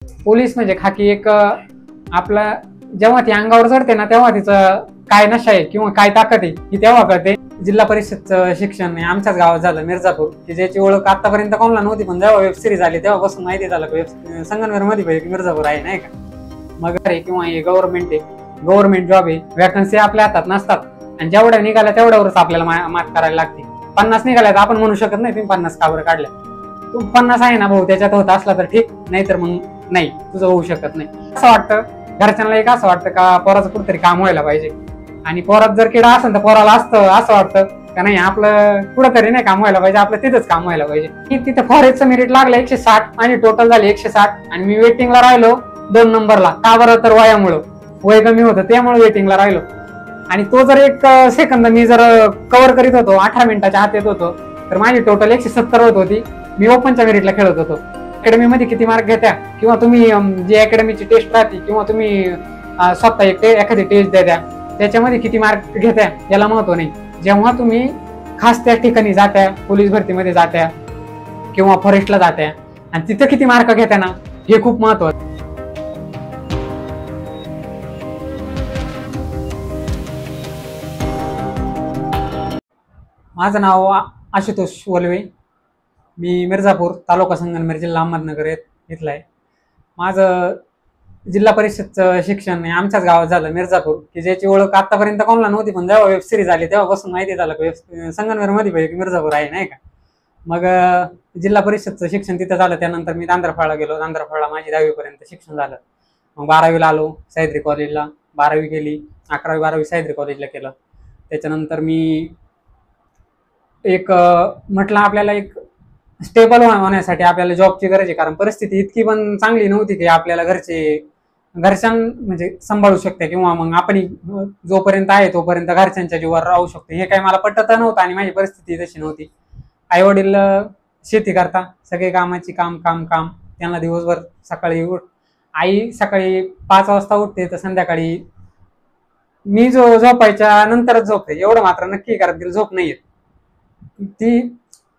Police म्हणजे खाकी एक आपला जेव्हा ती अंगावर चढते ना तेव्हा तिचं काय नशा आहे किंवा काय ताकद आहे ही तेव्हा कळते. जिल्हा परिषदचं शिक्षण आमच्याच गावात झालं मिर्झापूर, की ज्याची ओळख आतापर्यंत कोणाला नव्हती, पण जेव्हा वेब सिरीज आली तेव्हापासून माहिती झालं की संगमनेर मध्ये मिर्झापूर आहे नाही का. मग किंवा हे गव्हर्नमेंट आहे, गव्हर्नमेंट जॉब आहे, वॅकन्सी आपल्या हातात नसतात आणि जेवढ्या निघाल्या तेवढ्यावरच आपल्याला मात करायला लागते. 50 निघाल्या तर आपण म्हणू शकत नाही तुम्ही 50 का बरं काढल्या. तू 50 आहे ना भाऊ, त्याच्यात होत असला तर ठीक, नाही तर मग नाही, तुझं होऊ शकत नाही. असं वाटतं घरच्यांना, एक असं वाटतं का पोराचं कुठेतरी काम व्हायला पाहिजे, आणि पोरात जर किडा असेल तर पोराला असं वाटतं का नाही आपलं कुठंतरी नाही काम व्हायला पाहिजे, आपलं तिथंच काम व्हायला पाहिजे. तिथे फॉरेस्टचं मेरिट लागलं 160 आणि टोटल झाले 160, आणि मी वेटिंगला राहिलो 2 नंबरला. का बरं, तर वयामुळं, वय कमी होतं त्यामुळे वेटिंगला राहिलो. आणि तो जर 1 सेकंद मी जर कव्हर करीत होतो, 18 मिनिटाच्या आत येत होतो, तर माझी टोटल 170 होत होती. मी ओपनच्या मेरिटला खेळत होतो. अकॅडमीमध्ये किती मार्क घेत्या किंवा तुम्ही जी अकॅडमीची टेस्ट राहते किंवा तुम्ही स्वतः एखादी टेस्ट द्या त्याच्यामध्ये किती मार्क घेत्या याला महत्व नाही. जेव्हा तुम्ही खास त्या ठिकाणी जात्या, पोलीस भरतीमध्ये जात्या किंवा फॉरेस्टला जात्या आणि तिथं किती मार्क घेत्या ना, हे खूप महत्वाचं. माझं नाव आशुतोष वलवे. मी मिर्झापूर, तालुका संगमनेर, जिल्हा अहमदनगर इथला आहे. माझं जिल्हा परिषदचं शिक्षण आमच्याच गावात झालं मिर्झापूर, की ज्याची ओळख आतापर्यंत कोणाला नव्हती, पण जेव्हा वेब सिरीज आली तेव्हापासून माहिती झालं की संगमनेर मध्ये मिर्झापूर आहे नाही का. मग जिल्हा परिषदचं शिक्षण तिथं झालं. त्यानंतर मी दांद्रफळला गेलो. दांद्रफळला माझी 10वी पर्यंत शिक्षण झालं. मग 12वीला आलो सह्याद्री कॉलेजला, 12वी केली. 11वी 12वी सह्याद्री कॉलेजला केलं. त्याच्यानंतर मी म्हटलं आपल्याला एक स्टेबल होण्यासाठी आपल्याला जॉबची गरज आहे, कारण परिस्थिती इतकी पण चांगली नव्हती की आपल्याला घरच्यां म्हणजे सांभाळू शकते, किंवा मग आपण जोपर्यंत आहे तोपर्यंत घरच्यांच्या जीवावर राहू शकतो हे काही मला पटत नव्हतं, आणि माझी परिस्थिती तशी नव्हती. आई वडील शेती करता, सगळे कामाची काम काम काम, त्यांना दिवसभर सकाळी आई सकाळी 5 वाजता उठते तर संध्याकाळी मी झोपायच्या नंतरच झोपते, एवढं मात्र नक्की, कारण तिला झोप नाहीये.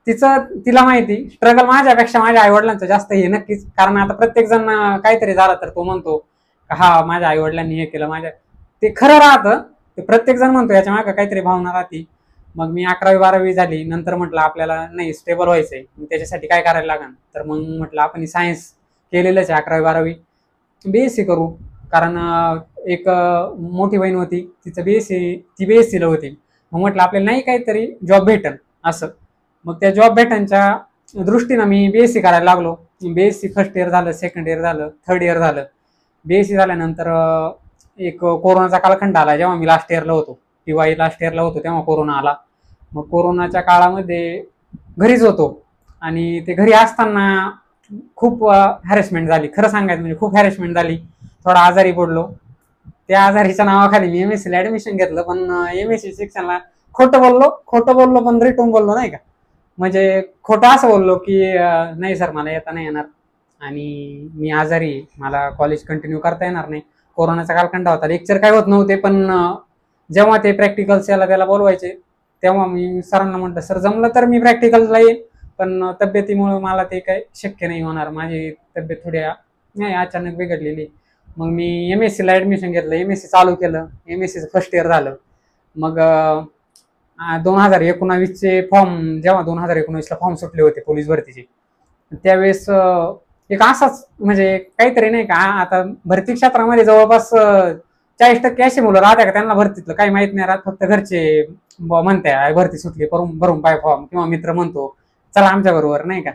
तिला माहिती स्ट्रगल माझ्यापेक्षा माझ्या आई वडिलांचं जास्त हे नक्कीच, कारण आता प्रत्येक जण काहीतरी झालं तर तो म्हणतो हा माझ्या आई वडिलांनी हे केलं, ते खरं राहतं, ते प्रत्येक जण म्हणतो, याच्या मागे काहीतरी भावना राहते. मग मी 11वी 12वी झाली, नंतर म्हटलं आपल्याला नाही स्टेबल व्हायचंय, त्याच्यासाठी काय करायला लागेल, तर मग म्हटलं आपण सायन्स केलेलंच आहे, 11वी 12वी बीएससी करू. कारण एक मोठी बहीण होती, ती बीएससीला होती. मग म्हटलं आपल्याला नाही काहीतरी जॉब भेटल असं. मग त्या जॉब भेटण्याच्या दृष्टीनं मी बीएससी करायला लागलो. बीएससी फर्स्ट इयर झालं, सेकंड इयर झालं, थर्ड इयर झालं. बीएससी झाल्यानंतर एक कोरोनाचा कालखंड आला. जेव्हा मी लास्ट इयरला होतो, टीवाय लास्ट इयरला होतो, तेव्हा कोरोना आला. मग कोरोनाच्या काळामध्ये घरीच होतो, आणि ते घरी असताना खूप हॅरेसमेंट झाली. खरं सांगायचं म्हणजे खूप हॅरेसमेंट झाली. थोडा आजारी पडलो. त्या आजारीच्या नावाखाली मी एमएससीला ऍडमिशन घेतलं, पण एमएससी शिक्षणाला खोटं बोललो पण रिटून बोललो नाही का. म्हणजे खोटं असं बोललो की नाही सर मला येता नाही येणार, आणि मी आजारी, मला कॉलेज कंटिन्यू करता येणार नाही. कोरोनाचा कालखंड होता, लेक्चर काय होत नव्हते, पण जेव्हा ते प्रॅक्टिकल्स त्याला बोलवायचे तेव्हा मी सरांना म्हटलं सर जमलं तर मी प्रॅक्टिकलला येईल, पण तब्येतीमुळे मला ते काही शक्य नाही होणार, माझी तब्येत थोडी नाही अचानक बिघडलेली. मग मी एमएससीला ऍडमिशन घेतलं, एमएससी चालू केलं, एमएससीचं फर्स्ट इयर झालं. मग 2019चे फॉर्म, जेव्हा 2019ला फॉर्म सुटले होते पोलीस भरतीचे, त्यावेळेस एक असाच म्हणजे काहीतरी नाही का, आता भरती क्षेत्रामध्ये जवळपास 40% असे मुलं राहत्या का त्यांना भरतीतलं काही माहित नाही राहत, फक्त घरचे म्हणताय भरती सुटली भरून पाय फॉर्म, किंवा मित्र म्हणतो चला आमच्या बरोबर नाही का.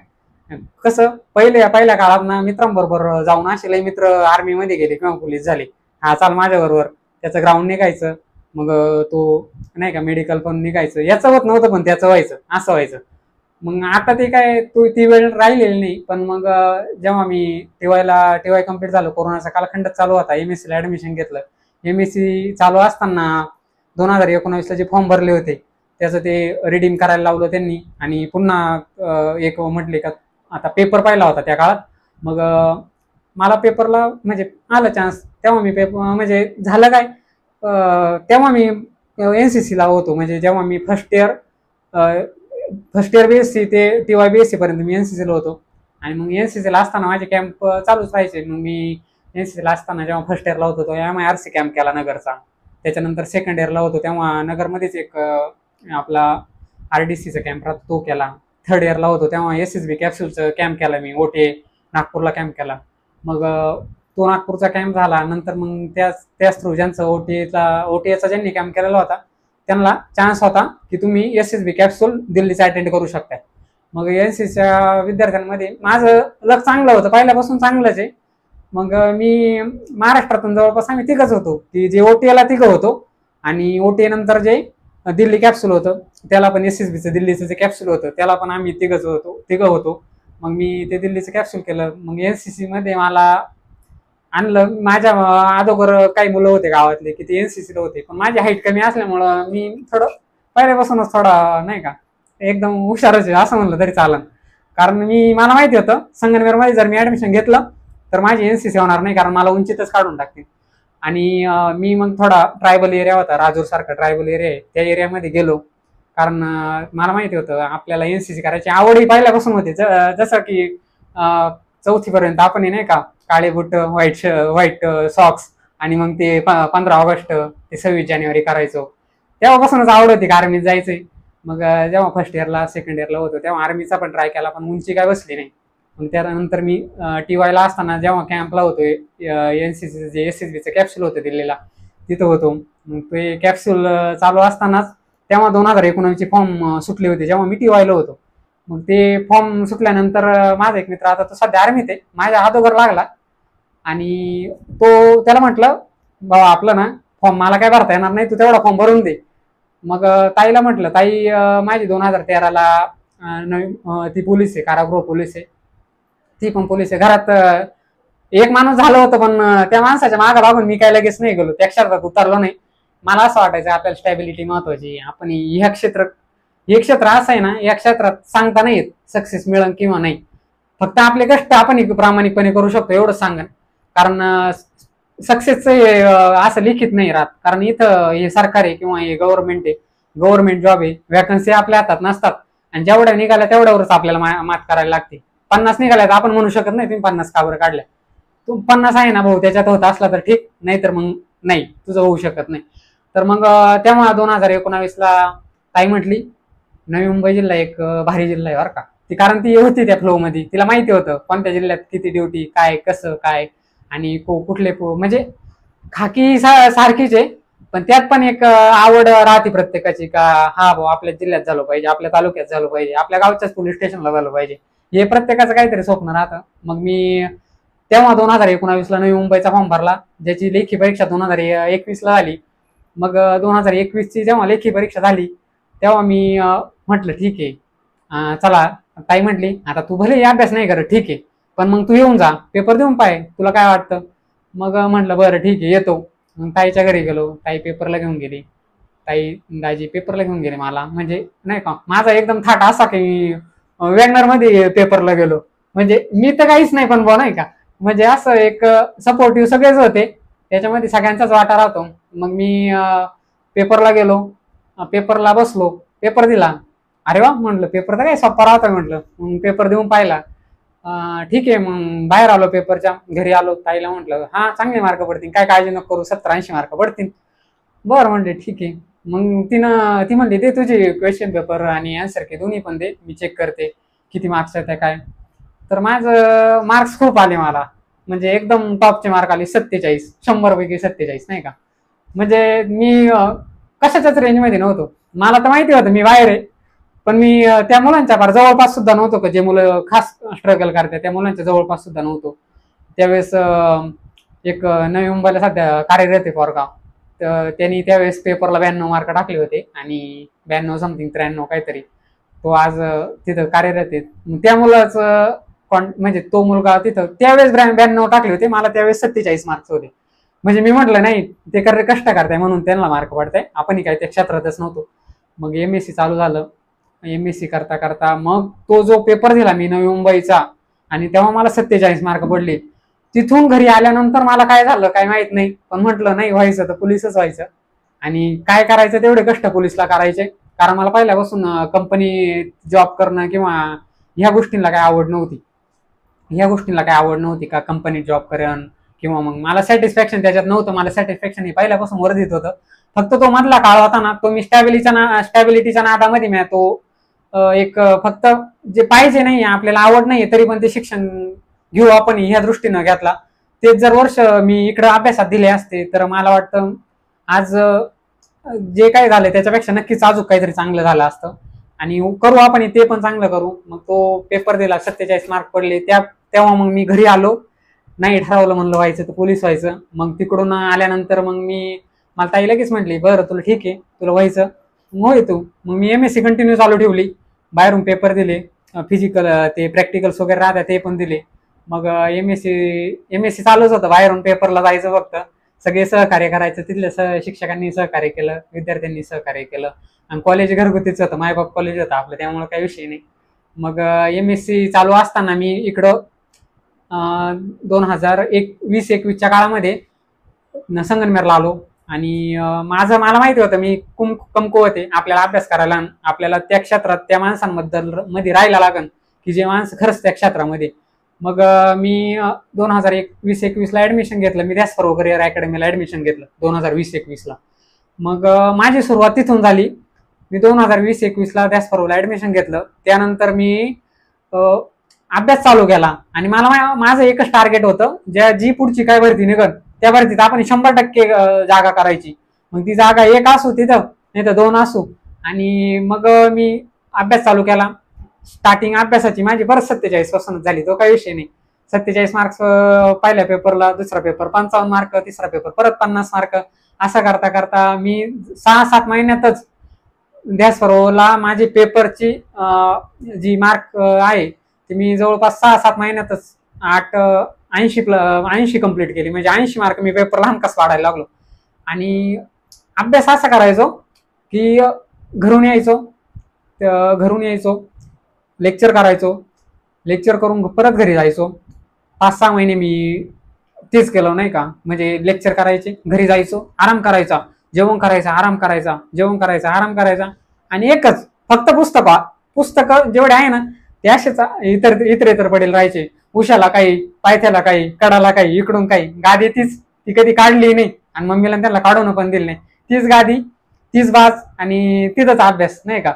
कसं पहिल्या काळात ना मित्रांबरोबर जाऊन असे मित्र आर्मीमध्ये गेले किंवा पोलीस झाले, हा चाल माझ्या बरोबर, त्याचं ग्राउंड निघायचं, मग तो नाही का मेडिकल पण निघायचं, याचं होत नव्हतं पण त्याचं व्हायचं, असं व्हायचं. मग आता ते काय ती वेळ राहिलेली नाही. पण मग जेव्हा मी टीवाय कम्प्लीट झालं, कोरोनाचा कालखंड चालू होता, एमएससीला ऍडमिशन घेतलं. एमएससी चालू असताना 2019ला जे फॉर्म भरले होते त्याचं ते रिडीम करायला लावलं त्यांनी, आणि पुन्हा एक म्हटले का आता पेपर पाहिला होता त्या काळात. मग मला पेपरला म्हणजे आला चान्स, तेव्हा मी पेपर म्हणजे झालं काय, तेव्हा मी एनसीसीला होतो. म्हणजे जेव्हा मी फर्स्ट इयर बीएससी ते टीवाय बीएससी पर्यंत मी एनसीसीला होतो. आणि मग एनसीसीला असताना माझे कॅम्प चालूच राहायचे. मग मी एनसीसीला असताना जेव्हा फर्स्ट इयरला होतो तेव्हा MIRC कॅम्प केला नगरचा. त्याच्यानंतर सेकंड इयरला होतो तेव्हा नगरमध्येच एक आपला RDCचा कॅम्प राहतो तो केला. थर्ड इयरला होतो तेव्हा SSB कॅप्सूलचा कॅम्प केला मी. OTA नागपूरला कॅम्प केला. मग तो नागपूरचा कॅम्प झाला. नंतर मग त्याच थ्रू ज्यांचं OTAचा ज्यांनी कॅम्प केलेला होता त्यांना चान्स होता की तुम्ही SSB कॅप्सूल दिल्लीचा अटेंड करू शकता. मग NCCच्या विद्यार्थ्यांमध्ये माझं लक चांगलं होतं, पहिल्यापासून चांगलंच आहे. मग मी महाराष्ट्रातून जवळपास आम्ही तिघच होतो की जे OTA ला तिघं होतो आणि OTA नंतर जे दिल्ली कॅप्सूल होतं त्याला पण SSBचं दिल्लीचं जे कॅप्सूल होतं त्याला पण आम्ही तिघं होतो. मग मी ते दिल्लीचं कॅप्सूल केलं. मग NCC मध्ये मला आणलं. माझ्या अगोदर काही मुलं होते गावातले की ते NCCला होते, पण माझी हाईट कमी असल्यामुळं मी थोडं पहिल्यापासूनच थोडा नाही का एकदम हुशारच आहे असं म्हणलं तरी चालन. कारण मला माहिती होतं संगमनेरमध्ये जर मी ऍडमिशन घेतलं तर माझी NCC होणार नाही, कारण मला उंचीतच काढून टाकतील. आणि मी मग थोडा ट्रायबल एरिया होता, राजूर सारखा ट्रायबल एरिया आहे, त्या एरियामध्ये गेलो. कारण मला माहिती होतं आपल्याला NCC करायची आवडही पहिल्यापासून होती. जसं की 4थी पर्यंत आपण नाही का काळे बुट, व्हाईट सॉक्स आणि मग ते 15 ऑगस्ट ते 26 जानेवारी करायचो, तेव्हापासूनच आवड होती का आर्मीत जायचंय. मग जेव्हा फर्स्ट इयरला सेकंड इयरला होतो तेव्हा आर्मीचा पण ट्राय केला, पण उंची काय बसली नाही. मग त्यानंतर मी TY ला असताना जेव्हा कॅम्पला होतोय NCC जे SSBचं कॅप्सूल होतं दिल्लीला तिथं होतो. मग ते कॅप्सूल चालू असतानाच तेव्हा 2019चे फॉर्म सुटले होते जेव्हा मी TY ला होतो. मग ते फॉर्म सुटल्यानंतर माझा एक मित्र आता तो सध्या आर्मीत आहे, माझ्या हातोगर लागला आणि त्याला म्हटलं बाबा आपलं ना फॉर्म मला काय भरता येणार नाही, तू तेवढा फॉर्म भरून दे. मग ताईला म्हटलं ताई माझी 2013ला ती पोलीस आहे, कारागृह पोलीस आहे, ती पण पोलीस आहे. घरात एक माणूस झालं होतं, पण त्या माणसाच्या मागं लागून मी काय लगेच नाही गेलो, त्या क्षेत्रात उतरलो नाही. मला असं वाटायचं आपल्याला स्टॅबिलिटी महत्वाची. आपण हे क्षेत्र असं आहे ना, या क्षेत्रात सांगता नाही येत सक्सेस मिळेल किंवा नाही. फक्त आपले कष्ट आपण प्रामाणिकपणे करू शकतो एवढंच सांगेन. कारण सक्सेसचं असं लिखित नाही राहत, कारण इथं हे सरकार आहे किंवा हे गव्हर्नमेंट जॉब आहे, वॅकन्सी आपल्या हातात नसतात आणि जेवढ्या निघाल्या तेवढ्यावरच आपल्याला मात करायला लागते. 50 निघाल्या तर आपण म्हणू शकत नाही तुम्ही 50 का बरं काढल्या. तू 50 आहे ना भाऊ, त्याच्यात होत असला तर ठीक, नाही तर मग नाही, तुझं होऊ शकत नाही. तर मग तेव्हा 2019ला ताई म्हटली नवी मुंबई जिल्हा एक भारी जिल्हा आहे बरं का. कारण ती होती त्या फ्लो मध्ये, तिला माहिती होतं कोणत्या जिल्ह्यात किती ड्युटी काय कसं काय आणि कुठले म्हणजे खाकी सारखीच आहे, पण त्यात पण एक आवड राहते प्रत्येकाची का हा भाऊ आपल्या जिल्ह्यात झालं पाहिजे, आपल्या तालुक्यात झालं पाहिजे, आपल्या गावच्याच पोलीस स्टेशनला झालं पाहिजे, हे प्रत्येकाचं काहीतरी स्वप्न राहतं. मग मी तेव्हा 2019ला नवी मुंबईचा फॉर्म भरला, ज्याची लेखी परीक्षा 2021ला झाली. मग 2021ची जेव्हा लेखी परीक्षा झाली तेव्हा मी म्हटलं ठीक आहे चला. ताई म्हटली आता तू भले अभ्यास नाही करत ठीक आहे, पण मग तू येऊन जा पेपर देऊन पाय तुला काय वाटतं. मग म्हटलं बरं ठीक आहे येतो. मग ताईच्या घरी गेलो, ताई पेपरला घेऊन गेली. दाजी पेपरला घेऊन गेले मला, म्हणजे नाही का माझा एकदम थाट असा की वॅगनर मध्ये पेपरला गेलो, म्हणजे मी तर काहीच नाही पण नाही का, म्हणजे असं एक सपोर्टिव्ह सगळेच होते त्याच्यामध्ये, सगळ्यांचाच वाटा राहतो. मग मी पेपरला गेलो, पेपरला बसलो, पेपर दिला. अरे वा म्हटलं पेपर तर काय सोपा राहतोय म्हटलं. मग पेपर देऊन पाहिला, ठीक आहे. मग बाहेर आलो पेपरच्या, घरी आलो, ताईला म्हटलं हा चांगले मार्क पडतील काय काळजी नको करू, 70-80 मार्क पडतील. बरं म्हणले ठीक आहे. मग ती म्हणली दे तुझे क्वेश्चन पेपर आणि आन्सर की दोन्ही पण दे, मी चेक करते किती मार्क्स आहेत काय. तर माझं मार्क्स खूप आले मला, म्हणजे एकदम टॉपचे मार्क आले 47, 100 पैकी 47 नाही का. म्हणजे मी कशाच्याच रेंजमध्ये नव्हतो. मला तर माहिती होतं मी बाहेर आहे, पण मी त्या मुलांच्या फार जवळपास सुद्धा नव्हतो का जे मुलं खास स्ट्रगल करतात त्या मुलांच्या जवळपास सुद्धा नव्हतो. त्यावेळेस एक नवी मुंबईला सध्या कार्यरत आहे पोरगा, तर त्यांनी त्यावेळेस पेपरला 92 मार्क टाकले होते आणि 92 समथिंग 93 काहीतरी. तो आज तिथं कार्यरत आहे. त्या मुलाचं म्हणजे तो मुलगा तिथं त्यावेळेस 92 टाकले होते, मला त्यावेळेस 47 मार्क्स होते. म्हणजे मी म्हटलं नाही ते कष्ट करताय म्हणून त्यांना मार्क पडताय, आपण काही त्या क्षेत्रातच नव्हतो. मग MSc चालू झालं. MSc करता करता मग तो जो पेपर दिला मी नवी मुंबईचा आणि तेव्हा मला 47 मार्क पडले. तिथून घरी आल्यानंतर मला काय झालं काय माहित नाही, पण म्हटलं नाही व्हायचं तर पोलीसच व्हायचं आणि काय करायचं तेवढे कष्ट पोलीसला करायचे. कारण मला पहिल्यापासून कंपनी जॉब करणं किंवा ह्या गोष्टींना काय आवड नव्हती. ह्या गोष्टीला काय आवड नव्हती का कंपनीत जॉब करेन, किंवा मग मला सॅटिस्फॅक्शन त्याच्यात नव्हतं. मला सॅटिस्फॅक्शन हे पहिल्यापासून वर्धित होतं. फक्त तो मधला काळ होता ना, तो मी स्टॅबिलिटीच्या नादामध्ये मी तो एक फक्त जे पाहिजे नाही, आपल्याला आवड नाहीये तरी पण ते शिक्षण घेऊ आपण ह्या दृष्टीनं घेतला. तेच जर वर्ष मी इकडं अभ्यासात दिले असते तर मला वाटतं आज जे काय झालंय त्याच्यापेक्षा नक्कीच अजून काहीतरी चांगलं झालं असतं. आणि करू आपण ते पण चांगलं करू. मग तो पेपर दिला, 47 मार्क पडले. तेव्हा मग मी घरी आलो, नाही ठरवलं म्हणलं व्हायचं तर पोलीस व्हायचं. मग तिकडून आल्यानंतर मग मला ताई लगेच म्हटली, बरं तुला ठीक आहे, तुला व्हायचं होय तू. मग मी MSc कंटिन्यू चालू ठेवली. बाहेरून पेपर दिले, फिजिकल ते प्रॅक्टिकल्स वगैरे राहतात ते पण दिले. मग MSc चालूच होतं, बाहेरून पेपरला जायचं फक्त. सगळे सहकार्य करायचं, तिथल्या शिक्षकांनी सहकार्य केलं, विद्यार्थ्यांनी सहकार्य केलं. आणि कॉलेज घरगुतीच होतं, मायबाप कॉलेज होतं आपलं, त्यामुळे काही विषय नाही. मग MSc चालू असताना मी इकडं 2020-21च्या काळामध्ये संगमनेरला आलो. आणि मला माहिती होतं मी कमकुवत आहे, आपल्याला अभ्यास करायला, आपल्याला त्या क्षेत्रात त्या माणसांबद्दल मध्ये राहायला लागन की जे माणसं खरंच त्या क्षेत्रामध्ये. मग मी 2020-21ला ऍडमिशन घेतलं. मी ध्यासपर्व करिअर अकॅडमीला ऍडमिशन घेतलं 2020-21ला. मग माझी सुरुवात तिथून झाली. मी 2020-21ला ध्यासपर्वला ऍडमिशन घेतलं. त्यानंतर मी अभ्यास चालू केला. आणि मला माझं एकच टार्गेट होतं, जी पुढची काय भरती निघत त्या भरतीत आपण 100% जागा करायची. मग ती जागा एक असू तिथं, नाही तर 2 असू. आणि मग मी अभ्यास चालू केला. स्टार्टिंग अभ्यासाची माझी परत 47 पासूनच झाली, तो काही विषय नाही. 47 मार्क्स पहिल्या पेपरला, दुसरा पेपर 55 मार्क, तिसरा पेपर परत 50 मार्क. असं करता करता मी 6-7 महिन्यातच ध्यासपर्वला माझी पेपरची जी मार्क आहे ते मी जवळपास 6-7 महिन्यातच 80 कंप्लीट केली. म्हणजे 80 मार्क मी पेपरला हमखास वाढायला लागलो. आणि अभ्यास असा करायचो की घरून यायचो, लेक्चर करायचो, लेक्चर करून परत घरी जायचो. 5-6 महिने मी तेच केलं नाही का. म्हणजे लेक्चर करायचे, घरी जायचो, आराम करायचा, जेवण करायचा, आराम करायचा, जेवण करायचा, आराम करायचा. आणि एकच फक्त पुस्तक जेवढे आहे ना ते असेच इतर पडेल राहायचे. उशाला काही, पायथ्याला काही, कडाला काही, इकडून काही. गादी ती कधी काढली नाही आणि मम्मीला त्यांना काढून पण दिली नाही. तीच गादी, तीच बाज आणि तिथंच अभ्यास नाही का.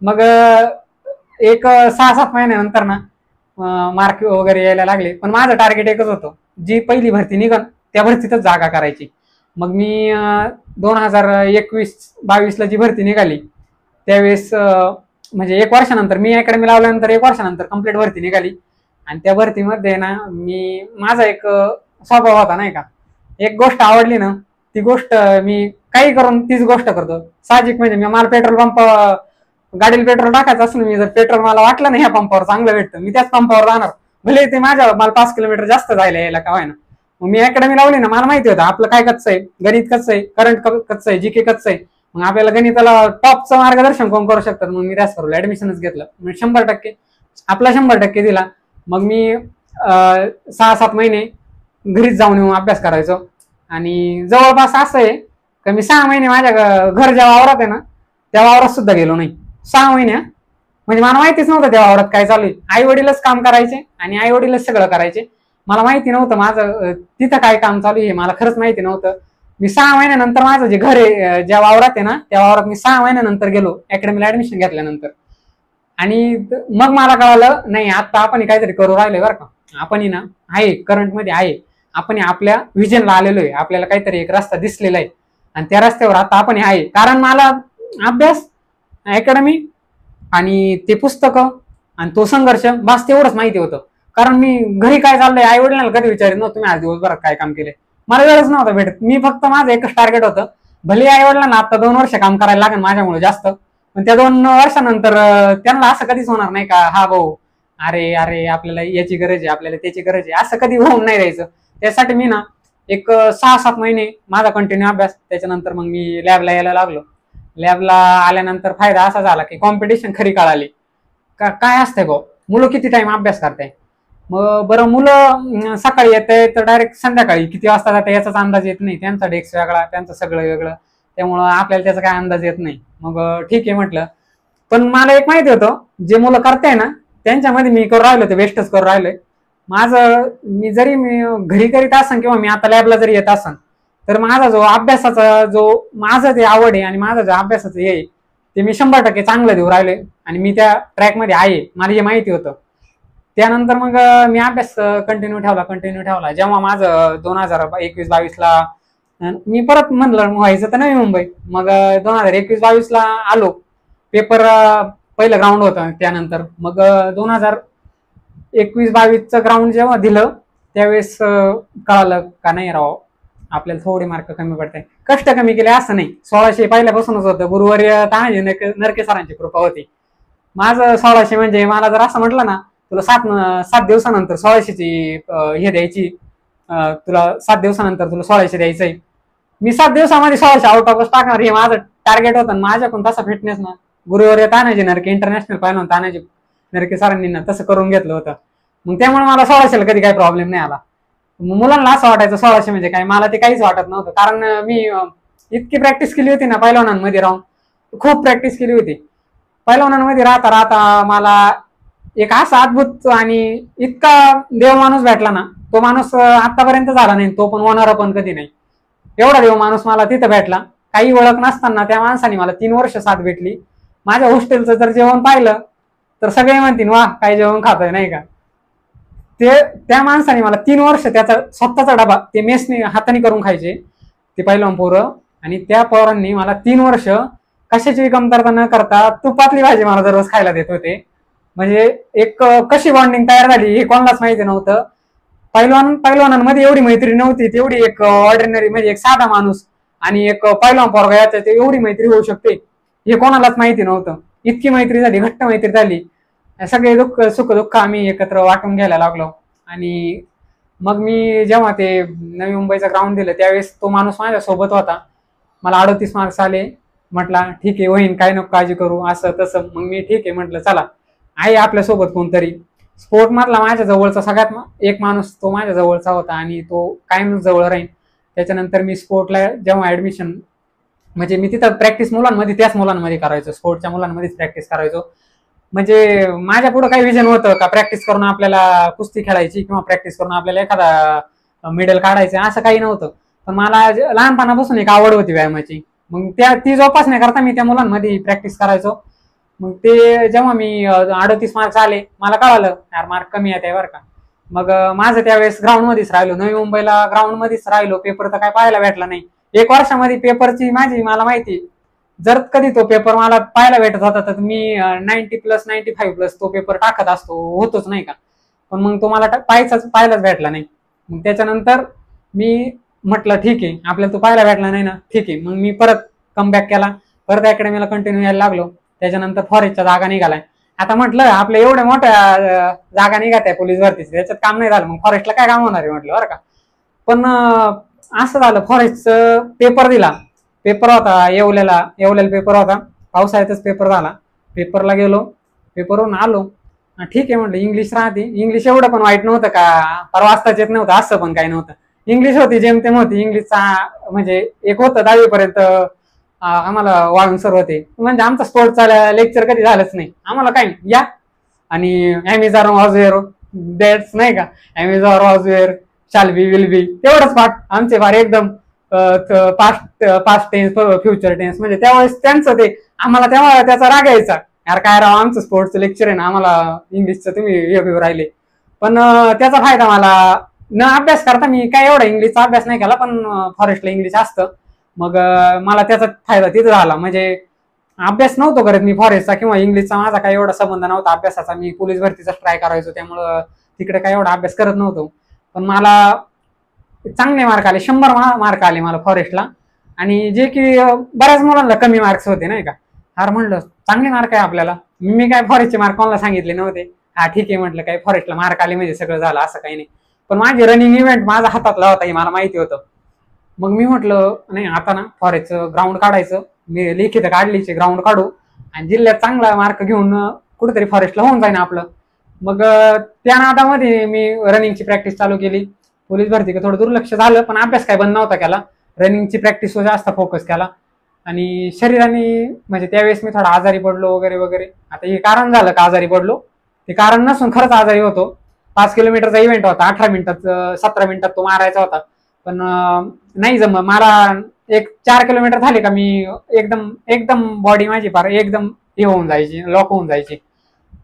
मग एक 6-7 महिन्यानंतर ना मार्क वगैरे यायला लागले. पण माझं टार्गेट एकच होतं, जी पहिली भरती निघन त्या भरतीतच जागा करायची. मग मी 2021-22ला जी भरती निघाली त्यावेळेस म्हणजे 1 वर्षानंतर, मी अकॅडमी लावल्यानंतर 1 वर्षानंतर कंप्लीट भरती निघाली. आणि त्या भरतीमध्ये ना माझा एक स्वभाव होता नाही का, एक गोष्ट आवडली ना ती गोष्ट मी काही करून तीच गोष्ट करतो. साहजिक म्हणजे मी मला पेट्रोल पंप, गाडीला पेट्रोल टाकायचं असलं, मी जर पेट्रोल मला वाटलं नाही ह्या पंपावर चांगलं भेटतं, मी त्याच पंपावर जाणार, भले ते मला 5 किलोमीटर जास्त जायला यायला का व्हायना. मग मी अकॅडमी लावली ना, मला माहिती होतं आपलं काय कच्चं आहे, गणित कच्चं आहे, करंट कच्चं आहे, जीके कच्चं आहे. मग आपल्याला गणिताला टॉपचं मार्गदर्शन कोण करू शकतात. मग मी त्याच करू ऍडमिशनच घेतलं. म्हणजे 100% आपला 100% दिला. मग मी 6-7 महिने घरीच जाऊन येऊन अभ्यास करायचो. आणि जवळपास असं आहे की मी 6 महिने माझ्या घर ज्या वावरात आहे ना त्या वावरात सुद्धा गेलो नाही. 6 महिने, म्हणजे मला माहितीच नव्हतं त्या वावरात काय चालू आहे. आई वडीलच काम करायचे आणि आई वडीलच सगळं करायचे. मला माहिती नव्हतं माझं तिथं काय काम चालू आहे, मला खरंच माहिती नव्हतं. मी 6 महिन्यानंतर माझं जे घर आहे ज्या वावरात आहे ना त्या वावरात मी 6 महिन्यानंतर गेलो अकॅडमीला ऍडमिशन घेतल्यानंतर. आणि मग मला कळालं नाही, आता आपण काहीतरी करू राहिलोय बरं का. आपण ना आहे करंट मध्ये आहे, आपण आपल्या विजनला आलेलो आहे, आपल्याला काहीतरी एक रस्ता दिसलेला आहे आणि त्या रस्त्यावर आता आपण आहे. कारण मला अभ्यास, अकॅडमी आणि ते पुस्तकं आणि तो संघर्ष बस तेवढंच माहिती होतं. कारण मी घरी काय चाललंय आई वडिलांना कधी विचारित नव्हतं तुम्ही आज दिवसभरात काय काम केले, मला वेळच नव्हता भेटत. मी फक्त माझं एकच टार्गेट होतं, भले आई वडिलांना आता 2 वर्ष काम करायला लागेल माझ्यामुळे जास्त, पण त्या 2 वर्षानंतर त्यांना असं कधीच होणार नाही का हा भाऊ अरे आपल्याला याची गरज आहे, आपल्याला त्याची गरज आहे, असं कधी होऊन नाही द्यायचं. त्यासाठी मी ना एक 6-7 महिने माझा कंटिन्यू अभ्यास. त्याच्यानंतर मग मी लॅबला यायला लागलो. लॅबला आल्यानंतर फायदा असा झाला की कॉम्पिटिशन खरी कळाली काय असतंय भाऊ, मुलं किती टाइम अभ्यास करताय. मग बरं मुलं सकाळी येते तर डायरेक्ट संध्याकाळी किती वाजता जाते याचाच अंदाज येत नाही. त्यांचा डेस्क वेगळा, त्यांचं सगळं वेगळं, त्यामुळं आपल्याला त्याचा काय अंदाज येत नाही. मग ठीक आहे म्हटलं. पण मला एक माहिती होतं जे मुलं करताय ना त्यांच्यामध्ये मी करू राहिलो ते बेस्टच करू राहिलोय. माझं मी घरी करीत असन किंवा मी आता लॅबला जरी येत असन, तर माझा जो अभ्यासाचा जो माझं जे आवड आहे आणि माझं जे अभ्यासाचं हे ते मी 100% चांगलं देऊ राहिले आणि मी त्या ट्रॅकमध्ये आहे, मला हे माहिती होतं. त्यानंतर मग मी अभ्यास कंटिन्यू ठेवला. जेव्हा माझं 2021-22ला मी परत म्हणलं व्हायचं तर नवी मुंबई, मग 2021-22ला आलो. पेपर पहिलं ग्राउंड होतं, त्यानंतर मग 2021-22चं ग्राउंड जेव्हा दिलं त्यावेळेस कळालं का नाही राव, आपल्याला थोडे मार्क कमी पडते. कष्ट कमी केले असं नाही, 1600 पहिल्यापासूनच होतं. गुरुवारी तानाजी नरके सरांची कृपा होती. माझं 1600 म्हणजे मला जर असं म्हटलं ना, तुला 7 दिवसानंतर 1600ची हे द्यायची, तुला 7 दिवसानंतर तुला 1600 द्यायचंय, मी 7 दिवसामध्ये 1600 आउट ऑफ टाकणार, हे माझं टार्गेट होतं. माझ्याकडून तसा फिटनेस ना गुरुवारी तानाजी नरके इंटरनॅशनल पाहिलं, तानाजी नरके सरांनी ना तसं करून घेतलं होतं. मग त्यामुळे मला 1600ला कधी काही प्रॉब्लेम नाही आला. मुलांना असं वाटायचं 1600 म्हणजे काय, मला ते काहीच वाटत नव्हतं. कारण मी इतकी प्रॅक्टिस केली होती ना पैलवानांमध्ये राहून, खूप प्रॅक्टिस केली होती. पैलवानांमध्ये राहता राहता मला एक असा अद्भुत आणि इतका देव माणूस भेटला ना, तो माणूस आतापर्यंत झाला नाही, तो पण होणार पण कधी नाही. एवढा देव माणूस मला तिथं भेटला. काही ओळख नसताना त्या माणसाने मला 3 वर्ष साथ भेटली. माझ्या हॉस्टेलचं जर जेवण पाहिलं तर सगळे म्हणतील वा काय जेवण खातोय, नाही का. त्या माणसाने मला 3 वर्ष त्याचा स्वतःचा डबा ते मेसने हाताने करून खायचे ते पैलवान पोरं, आणि त्या पोरांनी मला 3 वर्ष कशाची कमतरता न करता तुपातली भाजी मला दररोज खायला देत होते. म्हणजे एक कशी बॉन्डिंग तयार झाली हे कोणालाच माहिती नव्हतं. पैलवानांमध्ये एवढी मैत्री नव्हती, तेवढी एक ऑर्डिनरी म्हणजे एक साधा माणूस आणि एक पैलवान पोरगा याच्या एवढी मैत्री होऊ शकते हे कोणालाच माहिती नव्हतं. इतकी मैत्री झाली, घट्ट मैत्री झाली. सगळे सुख दुःख आम्ही एकत्र वाटून घ्यायला लागलो. आणि मग मी जेव्हा ते नवी मुंबईचं ग्राउंड दिलं त्यावेळेस तो माणूस माझ्या सोबत होता. मला 38 मार्क्स आले. म्हटला ठीक आहे होईन, काय नको काळजी करू, असं तसं. मग मी ठीक आहे म्हटलं, चला आहे आपल्यासोबत कोणतरी. स्पोर्ट मधला माझ्या जवळचा सगळ्यात एक माणूस तो माझ्या जवळचा होता आणि तो कायम जवळ राहील. त्याच्यानंतर मी स्पोर्टला जेव्हा ऍडमिशन, म्हणजे मी तिथं प्रॅक्टिस मुलांमध्ये त्याच मुलांमध्ये करायचो, स्पोर्टच्या मुलांमध्येच प्रॅक्टिस करायचो. म्हणजे माझ्या पुढे काही विजन होतं का प्रॅक्टिस करून आपल्याला कुस्ती खेळायची किंवा प्रॅक्टिस करून आपल्याला एखादा मेडल काढायचं, असं काही नव्हतं. पण मला लहानपणापासून एक आवड होती व्यायामाची. मग ती जोपासण्याकरता मी त्या मुलांमध्ये प्रॅक्टिस करायचो. मग ते जेव्हा मी 38 मार्क्स आले मला कळालं यार मार्क कमी येत आहे बरं का. मग माझं त्यावेळेस ग्राउंड मध्येच राहिलो, नवी मुंबईला ग्राउंड मध्येच राहिलो. पेपर तर काय पाहायला भेटला नाही. 1 वर्षामध्ये पेपरची मला माहिती, जर कधी तो पेपर मला पाहायला भेटत होता तर मी 90+, 95+ तो पेपर टाकत असतो, होतोच नाही का. पण मग तो मला पाहायलाच भेटला नाही. मग त्याच्यानंतर मी म्हटलं ठीक आहे, आपल्याला तो पाहायला भेटला नाही ना, ठीक आहे. मग मी परत कमबॅक केला, परत अकॅडमीला कंटिन्यू यायला लागलो. त्याच्यानंतर फॉरेस्टच्या जागा निघालाय. आता म्हटलं आपल्या एवढ्या मोठ्या जागा निघत आहे पोलीस भरतीची, त्याच्यात काम नाही झालं, मग फॉरेस्टला काय काम होणार आहे म्हटलं बरं का. पण असं झालं, फॉरेस्टचं पेपर दिला. पेपर होता येवल्याला पेपर होता, पावसाळ्यातच पेपर झाला. पेपरला गेलो, पेपरवरून आलो. ठीक आहे म्हटलं इंग्लिश राहते, इंग्लिश एवढं पण वाईट नव्हतं का वाचताच येत नव्हतं असं पण काही नव्हतं. इंग्लिश होती जेमतेम होती. इंग्लिशचा म्हणजे एक होतं 10वीपर्यंत आम्हाला वाळून सर होते, म्हणजे आमचा स्पोर्टचा लेक्चर कधी झालंच नाही. आम्हाला काय या आणि ॲमेझॉन वॉजवेअर दॅट्स नाही का, Amazon वॉजवेअर shall be will be, तेवढंच पाठ आमचे फार एकदम पास्ट टेन्स फ्युचर टेन्स. म्हणजे त्यावेळेस त्यांचं ते आम्हाला तेव्हा त्याचा राग यायचा, यार काय राव आमचं स्पोर्टचं लेक्चर आहे ना, आम्हाला इंग्लिशचं तुम्ही हे राहिले. पण त्याचा फायदा मला न अभ्यास करता, मी काय एवढा इंग्लिशचा अभ्यास नाही केला, पण फॉरेस्टला इंग्लिश असतं. मग मला त्याचा फायदा तिथं झाला. म्हणजे अभ्यास नव्हतो करत मी फॉरेस्टचा किंवा इंग्लिशचा, माझा काही एवढा संबंध नव्हता अभ्यासाचा. मी पोलीस भरतीचा ट्राय करायचो, त्यामुळं तिकडे काही एवढा अभ्यास करत नव्हतो. पण मला चांगले मार्क आले, 100 मार्क आले मला फॉरेस्टला. आणि जे की बऱ्याच मुलांना कमी मार्क्स होते नाही का. हार म्हणलं चांगले मार्क आहे आपल्याला. मी काय फॉरेस्टचे मार्क कोणाला सांगितले नव्हते. हा ठीक आहे म्हटलं, काय फॉरेस्टला मार्क आले म्हणजे सगळं झालं असं काही नाही. पण माझी रनिंग इव्हेंट माझा हातातला होता हे मला माहिती होतं. मग मी म्हटलं नाही आता ना फॉरेस्टचं ग्राउंड काढायचं, मी लिखित काढलीचे ग्राउंड काढू आणि जिल्ह्यात चांगला मार्क घेऊन कुठेतरी फॉरेस्टला होऊन जाईन आपलं. मग त्या नादामध्ये मी रनिंगची प्रॅक्टिस चालू केली. पोलीस भरती का थोडं दुर्लक्ष झालं, पण अभ्यास काय बंद नव्हता केला. रनिंगची प्रॅक्टिसवर जास्त फोकस केला. आणि शरीराने म्हणजे त्यावेळेस मी थोडा आजारी पडलो वगैरे वगैरे. आता हे कारण झालं का आजारी पडलो, ते कारण नसून खरंच आजारी होतो. 5 किलोमीटरचा इव्हेंट होता, 18 मिनिटात 17 मिनिटात तो मारायचा होता, पण नाही मला 4 किलोमीटर झाले का मी एकदम एकदम बॉडी माझी फार एकदम हे होऊन जायची, लॉक होऊन जायची.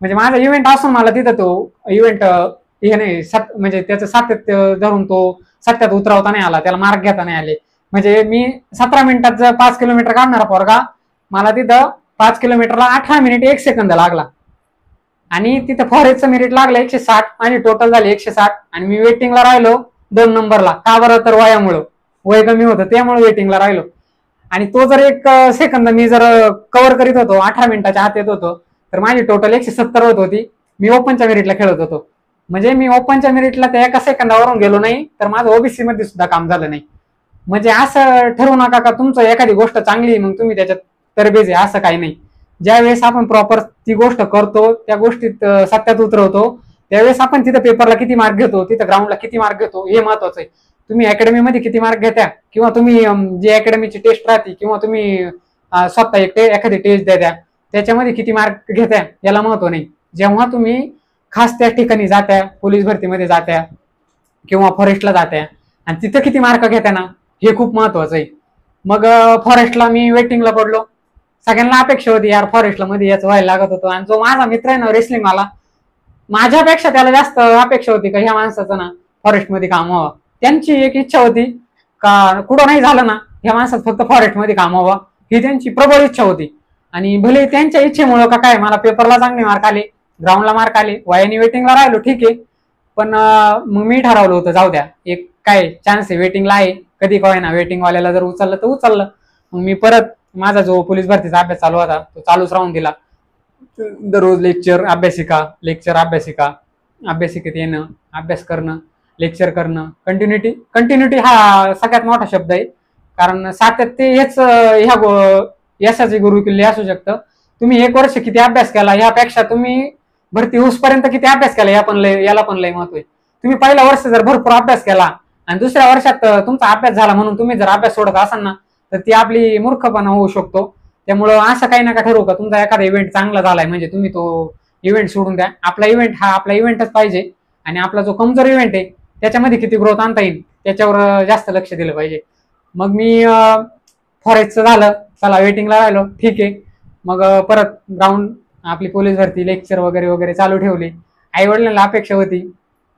म्हणजे माझा इव्हेंट असून मला तिथं तो इव्हेंट हे नाही म्हणजे त्याचं सातत्य धरून तो सत्यात उतरवता नाही आला, त्याला मार्क घेता नाही आले. म्हणजे मी 17 मिनिटात जर 5 किलोमीटर काढणारा पोरगा, मला तिथं 5 किलोमीटरला 18 मिनिट 1 सेकंद लागला. आणि तिथं फॉरेस्टचं मेरिट लागलं 160, माझी टोटल झाली 160. आणि मी वेटिंगला राहिलो 2 नंबरला. का बरं? तर वयामुळं, वय कमी होतं त्यामुळे वेटिंगला राहिलो. आणि तो जर 1 सेकंद मी जर कव्हर करीत होतो, 18 मिनिटाच्या आत येत होतो, तर माझी टोटल 170 होत होती. मी ओपनच्या मेरिटला खेळत होतो. म्हणजे मी ओपनच्या मेरिटला त्या 1 सेकंदावरून गेलो नाही, तर माझं ओबीसी मध्ये सुद्धा काम झालं नाही. म्हणजे असं ठरवू नका का तुमचं एखादी गोष्ट चांगली मग तुम्ही त्याच्यात तरबेज आहे, असं काही नाही. ज्यावेळेस आपण प्रॉपर ती गोष्ट करतो, त्या गोष्टीत सत्यात उतरवतो, त्यावेळेस आपण तिथं पेपरला किती मार्क घेतो, तिथं ग्राउंडला किती मार्क घेतो हे महत्वाचं आहे. तुम्ही अकॅडमीमध्ये किती मार्क घेत्या, किंवा तुम्ही जी अकॅडमीची टेस्ट राहते, किंवा तुम्ही स्वतः एखादी टेस्ट द्या, त्याच्यामध्ये किती मार्क घेत्या याला महत्व नाही. जेव्हा तुम्ही खास त्या ठिकाणी जात्या, पोलीस भरतीमध्ये जात्या किंवा फॉरेस्टला जात्या, आणि तिथं किती मार्क घेत्या ना, हे खूप महत्वाचं आहे. मग फॉरेस्टला मी वेटिंगला पडलो. सगळ्यांना अपेक्षा होती यार फॉरेस्टला मध्ये याच व्हायला लागत होतं. आणि जो माझा मित्र आहे ना रेसलिंग वाला, माझ्यापेक्षा त्याला जास्त अपेक्षा होती का ह्या माणसाचं ना फॉरेस्टमध्ये काम व्हावं. त्यांची एक इच्छा होती का कुठं नाही झालं ना ह्या माणसात फक्त फॉरेस्टमध्ये काम व्हावं, ही त्यांची प्रबळ इच्छा होती. आणि भले त्यांच्या इच्छेमुळं का काय मला पेपरला चांगले मार्क आले, ग्राउंडला मार्क आले, वयाने वेटिंगला राहिलो ठीक आहे. पण मग मी ठरवलं होतं जाऊ द्या, एक काय चान्स आहे, वेटिंगला आहे, कधी काय ना वेटिंग वाल्याला जर उचललं तर उचललं. मग मी परत माझा जो पोलीस भरतीचा अभ्यास चालू होता तो चालूच राहून दिला. दररोज लेक्चर अभ्यासिका, अभ्यासिकेत येणं, अभ्यास करणं, लेक्चर करणं, कंटिन्युटी हा सगळ्यात मोठा शब्द आहे. कारण सातत्य हेच ह्या यशाचे गुरुकिल्ले असू शकतं. तुम्ही 1 वर्ष किती अभ्यास केला यापेक्षा तुम्ही भरती होऊसपर्यंत किती अभ्यास केला याला पण लय महत्व आहे. तुम्ही पहिल्या वर्ष जर भरपूर अभ्यास केला आणि दुसऱ्या वर्षात तुमचा अभ्यास झाला म्हणून तुम्ही जर अभ्यास सोडत असाल ना, तर ती आपली मूर्खपणा होऊ शकतो. त्यामुळं असं काही नका ठरवू का तुमचा एखादा इव्हेंट चांगला झालाय म्हणजे तुम्ही तो इव्हेंट सोडून द्या. आपला इव्हेंट हा आपला इव्हेंटच पाहिजे, आणि आपला जो कमजोर इव्हेंट आहे त्याच्यामध्ये किती ग्रोथ आणता येईल त्याच्यावर जास्त लक्ष दिलं पाहिजे. मग मी फॉरेस्टचं झालं, चला वेटिंगला राहिलो ठीक आहे. मग परत ग्राउंड आपली पोलीस भरती, लेक्चर वगैरे वगैरे चालू ठेवली. आई वडिलांना अपेक्षा होती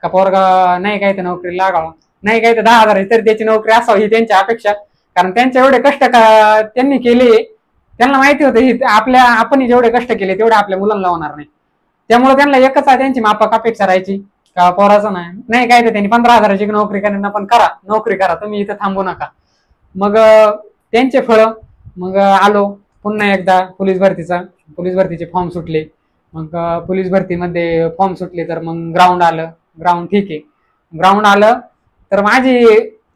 का पोरगा नाही काय तर नोकरी लागावा, नाही काय तर 10,000 तरी त्याची नोकरी असावी ही त्यांची अपेक्षा. कारण त्यांचे एवढे कष्ट त्यांनी केले, त्यांना माहिती होतं ही आपण जेवढे कष्ट केले तेवढे आपल्या मुलांना होणार नाही. त्यामुळे त्यांना एकच त्यांची माफक अपेक्षा राहायची का पोराचं नाही काय तर त्यांनी 15,000ची नोकरी करा, पण नोकरी करा, तुम्ही इथं थांबू नका. मग त्यांचे फळ. मग आलो पुन्हा एकदा पोलीस भरतीचे फॉर्म सुटले. मग पोलीस भरतीमध्ये फॉर्म सुटले तर मग ग्राउंड ठीक आहे. ग्राउंड आलं तर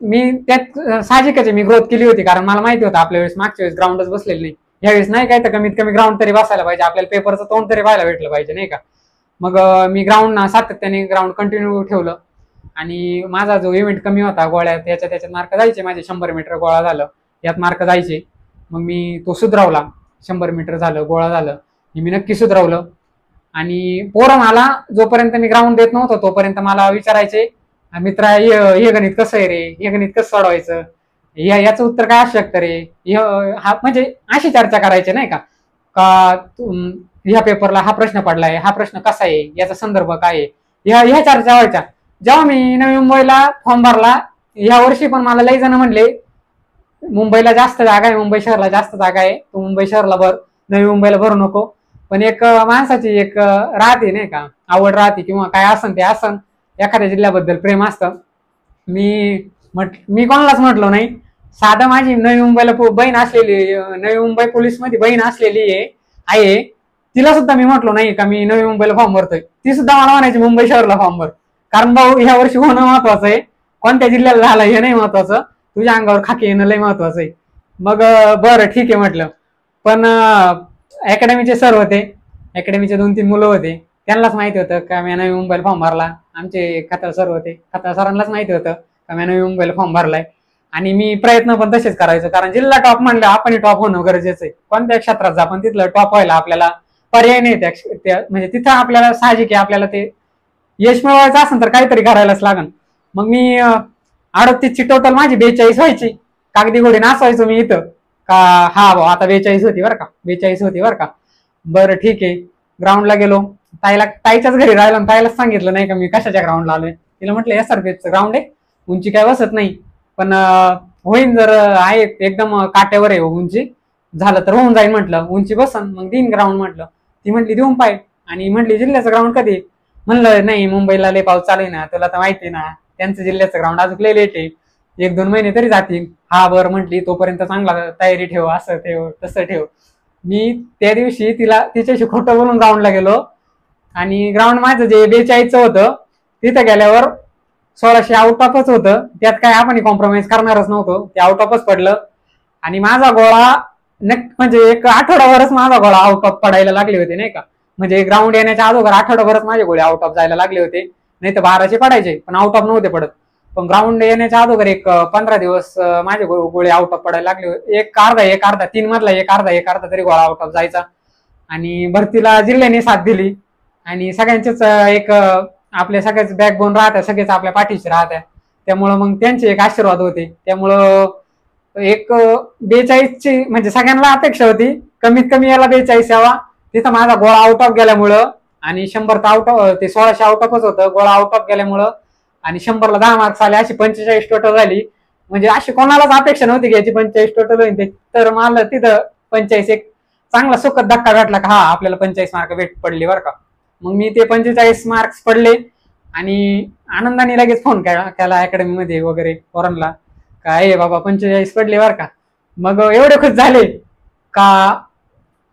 मी त्यात साहजिकच मी ग्रोथ केली होती, कारण मला माहिती होतं आपल्या वेळेस मागच्या वेळेस ग्राउंडच बसलेलं नाही, यावेळेस नाही काय तर कमीत कमी ग्राउंड तरी बसायला पाहिजे, आपल्याला पेपरचं तोंड तरी व्हायला भेटलं पाहिजे नाही का. मग मी ग्राउंड सातत्याने ग्राउंड कंटिन्यू ठेवलं. आणि माझा जो इव्हेंट कमी होता गोळ्यात त्याच्यात मार्क जायचे, माझे 100 मीटर गोळा झालं यात मार्क जायचे. मग मी तो सुधरवला, 100 मीटर झालं, गोळा झालं, मी नक्की सुधरवलं. आणि पोरं मला जोपर्यंत मी ग्राउंड देत नव्हतो तोपर्यंत मला विचारायचे, मित्रा हे गणित कसं आहे रे, हे गणित कसं सोडवायचं, याचं उत्तर काय असू शकतं रे, हा म्हणजे अशी चर्चा करायची नाही का ह्या पेपरला हा प्रश्न पडलाय, हा प्रश्न कसा आहे, याचा संदर्भ काय आहे, ह्या चर्चा व्हायच्या. जेव्हा मी नवी मुंबईला फॉर्म भरला या वर्षी पण मला लई जण म्हणले मुंबईला जास्त जागा आहे, मुंबई शहरला जास्त जागा आहे, तू मुंबई शहरला भर, नवी मुंबईला भरू नको. पण एक माणसाची एक राहते नाही का, आवड राहते किंवा काय असन ते असन, एखाद्या जिल्ह्याबद्दल प्रेम असतं. मी कोणालाच म्हटलो नाही. साधं माझी नवी मुंबईला बहीण असलेली, नवी मुंबई पोलीस मध्ये बहीण असलेली आहे, तिला सुद्धा मी म्हटलो नाही का मी नवी मुंबईला फॉर्म भरतोय. ती सुद्धा मला म्हणायची मुंबई शहरला फॉर्म भर, कारण भाऊ ह्या वर्षी होणं महत्वाचं आहे, कोणत्या जिल्ह्याला झालं हे नाही महत्वाचं, तुझ्या अंगावर खाकी येणं लय महत्वाचं आहे. मग बरं ठीक आहे म्हटलं. पण अकॅडमीचे सर होते, अकॅडमीचे 2-3 मुलं होते, त्यांनाच माहिती होतं का मी नवी मुंबईला फॉर्म भरला. आमचे खताळ सर होते, खताळ सरांनाच माहिती होतं का मी नवी मुंबईला फॉर्म भरलाय. आणि मी प्रयत्न पण तसेच करायचो, कारण जिल्हा टॉप म्हणलं आपण टॉप होणं गरजेचं आहे. कोणत्या क्षेत्रात जा पण तिथलं टॉप व्हायला आपल्याला पर्याय नाही, म्हणजे तिथं आपल्याला साहजिक आहे आपल्याला ते यश मिळवायचं असेल तर काहीतरी करायलाच लागन. मग मी 38ची टोटल माझी 42 व्हायची. कागदी घोडी नाचवायचो मी इथं का हा भाऊ आता 42 होती बरं का, 42 होती बरं का. बरं ठीक आहे. ग्राउंडला गेलो, ताईच्याच घरी राहिलो, ताईलाच सांगितलं नाही का मी कशाच्या ग्राउंडला आलोय. तिला म्हटलं SRPFचं ग्राउंड आहे, उंची काय बसत नाही पण होईन जर आहे एकदम काट्यावर आहे उंची, झालं तर होऊन जाईल म्हटलं, उंची बसन मग देईन ग्राउंड म्हटलं. ती म्हटली देऊन पाय, आणि म्हटली जिल्ह्याचं ग्राउंड कधी? म्हणलं नाही मुंबईला लय पाऊस चालू आहे ना, तुला तर माहिती ना, त्यांचं जिल्ह्याचं ग्राउंड अजून लय लेट आहे, 1-2 महिने तरी जातील. हा बरं म्हटली, तोपर्यंत चांगला तयारी ठेव, असं ठेव तसं ठेव. मी त्या दिवशी तिच्याशी खोटं बोलून ग्राउंडला गेलो, आणि ग्राउंड माझं जे 42चं होतं तिथं गेल्यावर 1600 आउट ऑफच होतं. त्यात काय आपण कॉम्प्रोमाइज करणारच नव्हतो, ते आउट ऑफच पडलं. आणि माझा गोळा म्हणजे एक आठवडाभरच माझा गोळा आउट ऑफ पडायला लागले होते नाही का, म्हणजे ग्राउंड येण्याच्या अगोदर आठवडाभरच माझे गोळे आउट ऑफ जायला लागले होते. नाही तर 1200 पडायचे पण आउट ऑफ नव्हते पडत. पण ग्राउंड येण्याच्या अगोदर एक 15 दिवस माझे गोळे आउट ऑफ पडायला लागले होते. एक अर्धा 3 मधला एक अर्धा तरी गोळा आउट ऑफ जायचा. आणि भरतीला जिल्ह्याने साथ दिली, आणि सगळ्यांचेच एक आपले सगळेच बॅकबोन राहतात, सगळेच आपल्या पाठीशी राहतात. त्यामुळं मग त्यांचे एक आशीर्वाद होते. त्यामुळं एक 42ची म्हणजे सगळ्यांना अपेक्षा होती कमीत कमी याला 42 यावा. तिथं माझा गोळा आउट ऑफ गेल्यामुळं, आणि 100 आउट ऑफ, ते 1600 आउट ऑफच होतं, गोळा आउट ऑफ गेल्यामुळं, आणि 100ला 10 मार्क्स आले, अशी 45 टोटल झाली. म्हणजे अशी कोणालाच अपेक्षा नव्हती घ्यायची 45 टोटल होईल, तर मला तिथं 45 एक चांगला सुखद धक्का भेटला का हा आपल्याला 45 मार्क पडले बरं का. मग मी ते 45 मार्क्स पडले, आणि आनंदाने लगेच फोन केला अकॅडमीमध्ये वगैरे पोरांना, काय बाबा 45 पडले बरं का. मग एवढे खुश झाले का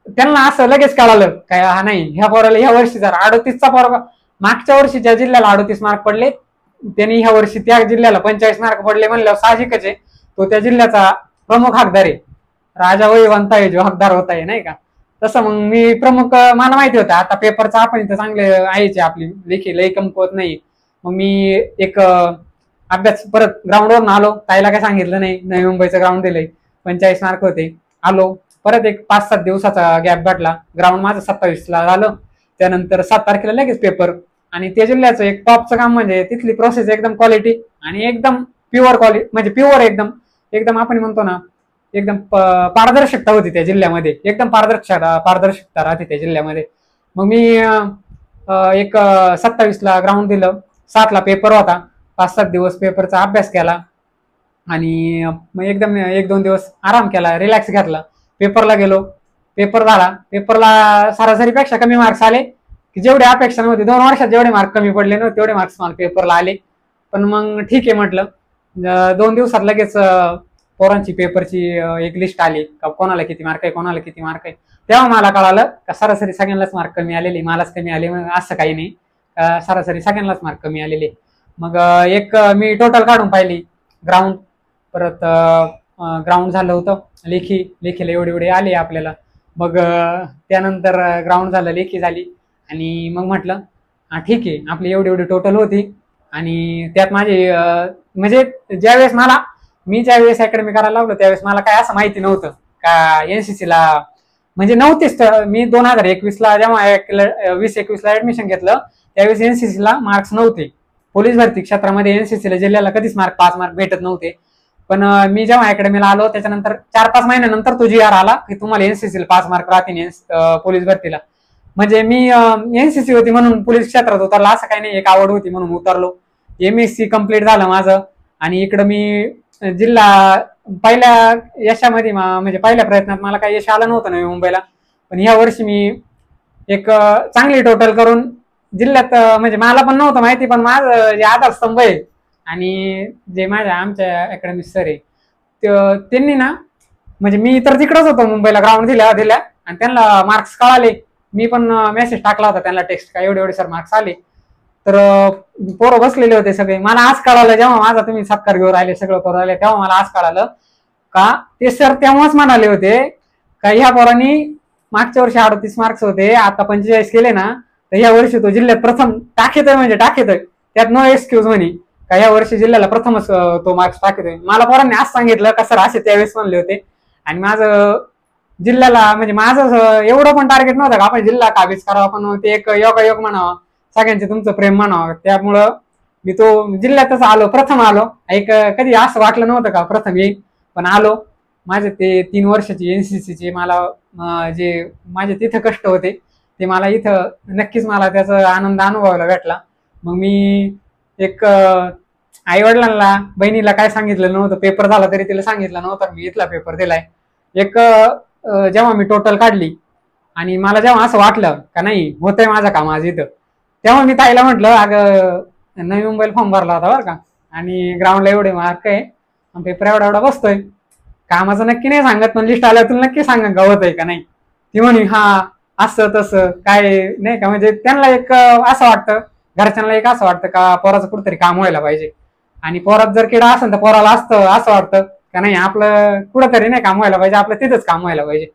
त्यांना असं लगेच कळालं काय हा नाही ह्या पोराला ह्या वर्षी जर 38चा पोरगा, मागच्या वर्षी ज्या जिल्ह्याला 38 मार्क पडले त्यांनी ह्या वर्षी त्या जिल्ह्याला 45 मार्क पडले म्हणल्यावर साहजिकच आहे तो त्या जिल्ह्याचा प्रमुख हकदार आहे, राजा वही बनता है जो हकदार होता है नाही का. तसं मग मी प्रमुख, मला माहिती होतं आता पेपरचा आपण इथं चांगले आहेच आपली लेखी लई कमकुवत नाही. मग मी एक अभ्यास परत ग्राउंडवरून आलो, ताईला काय सांगितलं नाही, नवी मुंबईचं ग्राउंड दिलंय, 45 मार्क होते. आलो परत एक 5-7 दिवसाचा गॅप भेटला, ग्राउंड माझं 27ला झालं. त्यानंतर 7 तारखेला लगेच पेपर. आणि त्या जिल्ह्याचं एक टॉपचं काम म्हणजे तिथली प्रोसेस एकदम क्वालिटी आणि एकदम प्युअर क्वालिटी, म्हणजे प्युअर एकदम आपण म्हणतो ना एकदम पारदर्शकता होती त्या जिल्ह्यामध्ये, एकदम पारदर्शकता राहते त्या जिल्ह्यामध्ये. मग मी एक 27ला ग्राउंड दिलं, 7ला पेपर होता, 5-7 दिवस पेपरचा अभ्यास केला, आणि मग एकदम 1-2 दिवस आराम केला, रिलॅक्स घेतला. पेपरला गेलो, पेपर झाला, पेपरला सरासरीपेक्षा कमी मार्क्स आले, की जेवढे अपेक्षा नव्हती 2 वर्षात जेवढे मार्क कमी पडले नव्हते तेवढे मार्क्स मला पेपरला आले. पण मग ठीक आहे म्हटलं, 2 दिवसात लगेच पोरांची पेपरची एक लिस्ट आली का कोणाला किती मार्क आहे कोणाला किती मार्क आहे. तेव्हा मला कळालं का सरासरी सगळ्यांनाच मार्क कमी आलेले, मलाच कमी आले असं काही नाही, सरासरी सगळ्यांनाच मार्क कमी आलेले. मग एक मी टोटल काढून पाहिली ग्राउंड, परत ग्राउंड झालं होतं, लेखीला एवढे आले आपल्याला. मग त्यानंतर ग्राउंड झालं, लेखी झाली, आणि मग म्हटलं ठीक आहे आपली एवढी टोटल होती. आणि त्यात माझे म्हणजे ज्यावेळेस अकॅडमी करायला लागलो त्यावेळेस मला काय असं माहिती नव्हतं का एनसीसीला, म्हणजे नव्हतीच. मी 2021ला जेव्हा 20-21ला ऍडमिशन घेतलं त्यावेळेस एनसीसीला मार्क्स नव्हते. पोलीस भरती क्षेत्रामध्ये एनसीसीला जिल्ह्याला कधीच 5 मार्क भेटत नव्हते. पण मी जेव्हा अकॅडमीला आलो त्याच्यानंतर 4-5 महिन्यानंतर तो GR आला की तुम्हाला एनसीसीला 5 मार्क राहतील पोलीस भरतीला. म्हणजे मी एनसीसी होती म्हणून पोलीस क्षेत्रात उतरला असं काही नाही, एक आवड होती म्हणून उतरलो. MSc कम्प्लीट झालं माझं, आणि इकडं मी जिल्हा पहिल्या यशामध्ये म्हणजे पहिल्या प्रयत्नात मला काही यश आलं नव्हतं नवी मुंबईला. पण ह्या वर्षी मी एक चांगली टोटल करून जिल्ह्यात, म्हणजे मला पण नव्हतं माहिती पण माझं जे आधारस्तंभ आहे आणि जे आमच्या अकॅडमी सर आहे त्यांनी ना, म्हणजे मी तर तिकडच होतो मुंबईला ग्राउंड दिल्या आणि त्यांना मार्क्स कळाले. मी पण मेसेज टाकला होता त्यांना टेक्स्ट का एवढे सर मार्क्स आले. तर पोरं बसलेले होते सगळे. मला आज कळालं जेव्हा माझा तुम्ही सत्कार घेऊन राहिले सगळं करून राहिले तेव्हा मला आज कळालं का ते सर तेव्हाच म्हणाले होते का ह्या पोरांनी मागच्या वर्षी 38 मार्क्स होते, आता 45 केले ना, तर ह्या वर्षी तो जिल्ह्यात प्रथम टाकेतोय, म्हणजे टाकेतोय, त्यात नो एक्सक्यूज म्हणे का ह्या वर्षी जिल्ह्याला प्रथमच तो मार्क्स टाकेतोय. मला पोरांनी आज सांगितलं का सर असे त्यावेळेस म्हणले होते. आणि माझं जिल्ह्याला म्हणजे माझं एवढं पण टार्गेट नव्हतं का आपण जिल्हा काबीज करावा, पण ते एक योगायोग म्हणावा. सगळ्यांचे तुमचं प्रेम मानावं, त्यामुळं मी तो जिल्ह्यातच आलो, प्रथम आलो. कधी असं वाटलं नव्हतं का प्रथम येईल, पण आलो. माझे ते 3 वर्षाची एनसीसीचे मला जे माझे तिथं कष्ट होते ते मला इथं नक्कीच मला त्याचा आनंद अनुभवायला भेटला. मग मी एक आई वडिलांना बहिणीला काय सांगितलं नव्हतं, पेपर झाला तरी तिला सांगितलं नव्हतं मी इथला पेपर दिलाय. जेव्हा मी टोटल काढली आणि मला जेव्हा असं वाटलं का नाही होतंय माझं काम आज इथं, तेव्हा मी ताईला म्हटलं, अगं नवी मुंबईला फॉर्म भरला होता बरं का, आणि ग्राउंडला एवढे मार्क आहे, पेपर एवढा एवढा बसतोय, कामाचं नक्की नाही सांगत पण लिस्ट आल्या तुला नक्की सांगा का होत आहे का नाही. ती म्हणे हा असं तसं काय नाही का, म्हणजे त्यांना एक असं वाटतं, घरच्यांना एक असं वाटतं का पोराचं कुठेतरी काम व्हायला पाहिजे, आणि पोरात जर किडा असेल तर पोराला असं वाटतं का नाही आपलं कुठंतरी नाही काम व्हायला पाहिजे, आपलं तिथंच काम व्हायला पाहिजे.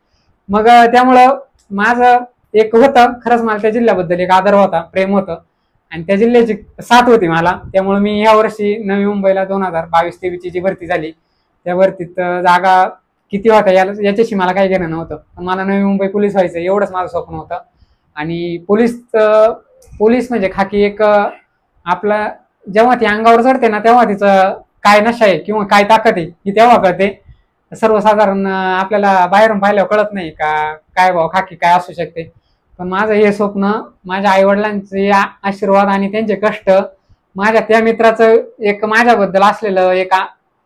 मग त्यामुळं माझं एक होतं खरंच, मला त्या जिल्ह्याबद्दल एक आदर होता, प्रेम होतं, आणि त्या जिल्ह्याची साथ होती मला. त्यामुळे मी या वर्षी नवी मुंबईला 2022-23 जी भरती झाली त्या भरतीत जागा किती होत्या याच्याशी मला काही घेणं नव्हतं, पण मला नवी मुंबई पोलीस व्हायचं एवढंच माझं स्वप्न होतं. आणि पोलीस म्हणजे खाकी एक आपला जेव्हा ती अंगावर चढते ना तेव्हा तिचं काय नशा आहे किंवा काय ताकद आहे ही तेव्हा कळते. सर्वसाधारण आपल्याला बाहेरून पाहिल्यावर कळत नाही का काय भाऊ खाकी काय असू शकते. पण माझं हे स्वप्न, माझ्या आई वडिलांचे आशीर्वाद आणि त्यांचे कष्ट, माझ्या त्या मित्राचं एक माझ्याबद्दल असलेलं एक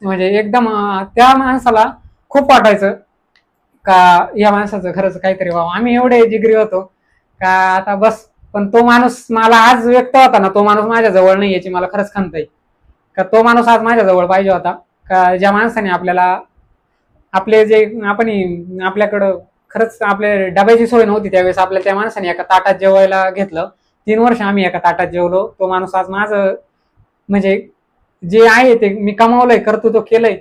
म्हणजे एकदम त्या माणसाला खूप वाटायचं का या माणसाचं खरंच काहीतरी व्हावं. आम्ही एवढे जिगरी होतो का आता बस. पण तो माणूस मला आज व्यक्त होता ना, तो माणूस माझ्या जवळ नाही याची मला खरंच खंत आहे का तो माणूस आज माझ्या जवळ पाहिजे होता. का ज्या माणसाने आपल्याला आपले जे आपण आपल्याकडं खरंच आपल्या डब्याची सोय नव्हती त्यावेळेस आपल्याला त्या माणसाने एका ताटात जेवायला घेतलं. 3 वर्ष आम्ही एका ताटात जेवलो. तो माणूस आज माझं म्हणजे जे आहे ते मी कमावलंय, कर्तृत्व केलंय,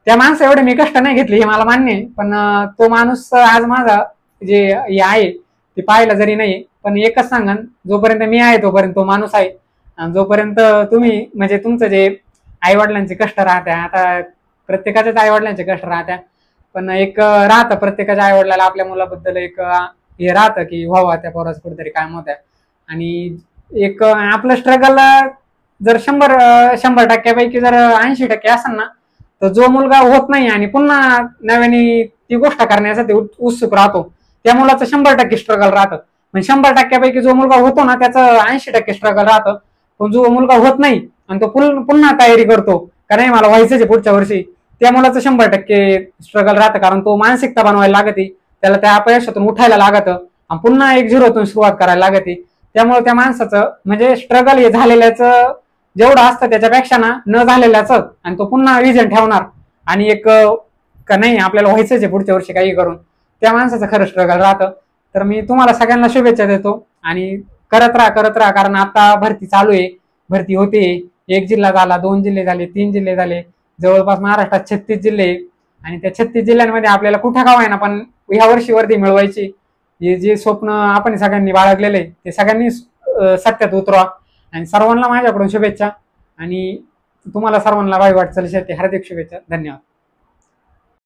त्या माणसं एवढे मी कष्ट नाही घेतले हे मला मान्य आहे, पण तो माणूस आज माझा जे हे आहे ते पाहायला जरी नाही, पण एकच सांगन, जोपर्यंत मी आहे तोपर्यंत तो माणूस आहे, आणि जोपर्यंत तुम्ही म्हणजे तुमचं जे आई वडिलांचे कष्ट राहत्या, आता प्रत्येकाच्याच आई वडिलांचे कष्ट राहत्या, पण एक राहतं प्रत्येकाच्या आई वडिलाला आपल्या मुलाबद्दल एक हे राहतं की व्हावा त्या पोराचं कुठेतरी काम होत्या. आणि एक आपलं स्ट्रगल जर 100% जर 80% असेल ना, तर जो मुलगा होत नाही आणि पुन्हा नव्याने ती गोष्ट करण्यासाठी उत्सुक राहतो त्या मुलाचं 100% स्ट्रगल राहतं. म्हणजे 100%पैकी जो मुलगा होतो ना त्याचं 80% स्ट्रगल राहतं. पण जो मुलगा होत नाही आणि तो पुन्हा तयारी करतो का नाही मला व्हायचंच आहे पुढच्या वर्षी, त्या मुलाचं 100% स्ट्रगल राहतं, कारण तो मानसिकता बनवायला लागते, त्याला त्या अपयशातून उठायला लागतं आणि पुन्हा एक झिरोतून सुरुवात करायला लागते. त्यामुळे त्या माणसाचं म्हणजे स्ट्रगल हे झालेल्याचं जेवढं असतं त्याच्यापेक्षा ना न झालेल्याच, आणि तो पुन्हा विजन ठेवणार आणि एक का नाही आपल्याला व्हायचंच आहे पुढच्या वर्षी काही करून, त्या माणसाचं खरं स्ट्रगल राहतं. तर मी तुम्हाला सगळ्यांना शुभेच्छा देतो आणि करत राहा, कारण आता भरती चालू आहे, भरती होते. 1 जिल्हा झाला, 2 जिल्हे झाले, 3 जिल्हे झाले, जवळपास महाराष्ट्रात 36 जिल्हे, आणि त्या 36 जिल्ह्यांमध्ये आपल्याला कुठं का व्हायना पण ह्या वर्षी वर्दी मिळवायची, हे जे स्वप्न आपण सगळ्यांनी बाळगलेले ते सगळ्यांनी सत्यात उतरवा. आणि सर्वांना माझ्याकडून शुभेच्छा, आणि तुम्हाला सर्वांना वाई वाटचाल हार्दिक शुभेच्छा. धन्यवाद.